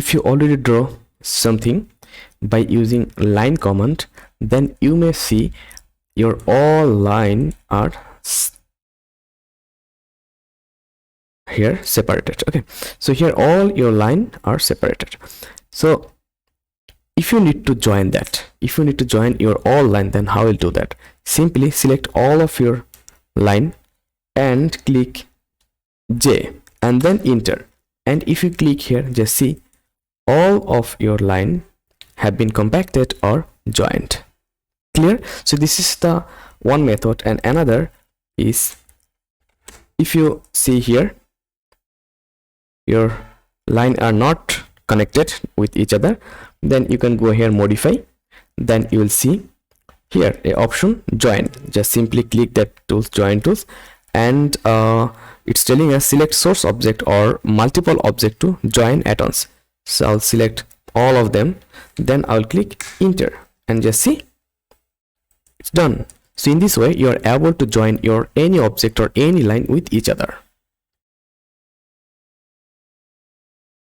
if you already draw something by using line command, then you may see your all line are here separated. Okay, so here all your line are separated. So if you need to join that, if you need to join your all line, then how will do that? Simply select all of your line and click J and then enter. And if you click here, just see all of your line have been compacted or joined. Clear? So this is the one method, and another is, if you see here your line are not connected with each other, then you can go here, modify, then you will see here a option join. Just simply click that tools, join tools, and it's telling us select source object or multiple object to join add-ons. So I'll select all of them, then I'll click enter, and just see it's done. So in this way you are able to join your any object or any line with each other.